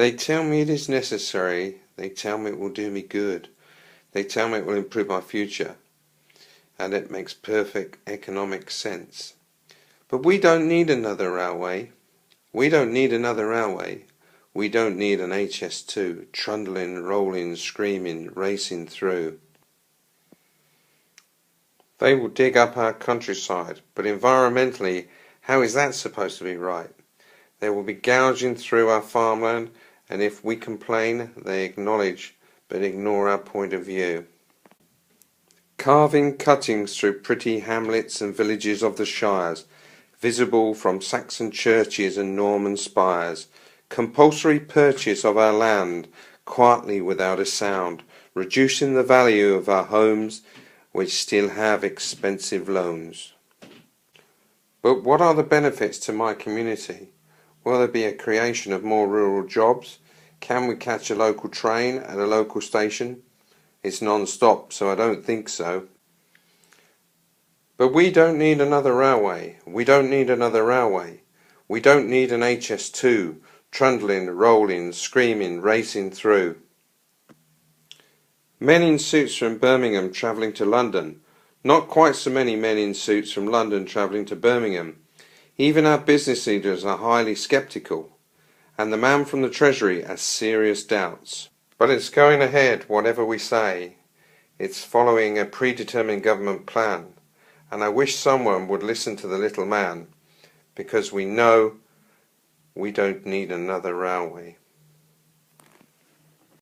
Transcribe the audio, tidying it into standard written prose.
They tell me it is necessary, they tell me it will do me good, they tell me it will improve my future, and it makes perfect economic sense. But we don't need another railway. We don't need another railway. We don't need an HS2 trundling, rolling, screaming, racing through. They will dig up our countryside, but environmentally, how is that supposed to be right? They will be gouging through our farmland, and if we complain, they acknowledge but ignore our point of view. Carving cuttings through pretty hamlets and villages of the shires, visible from Saxon churches and Norman spires. Compulsory purchase of our land, quietly without a sound, reducing the value of our homes, which still have expensive loans. But what are the benefits to my community? Will there be a creation of more rural jobs? Can we catch a local train at a local station? It's non-stop, so I don't think so. But we don't need another railway. We don't need another railway. We don't need an HS2, trundling, rolling, screaming, racing through. Men in suits from Birmingham travelling to London. Not quite so many men in suits from London travelling to Birmingham. Even our business leaders are highly sceptical, and the man from the Treasury has serious doubts. But it's going ahead, whatever we say. It's following a predetermined government plan, and I wish someone would listen to the little man, because we know we don't need another railway.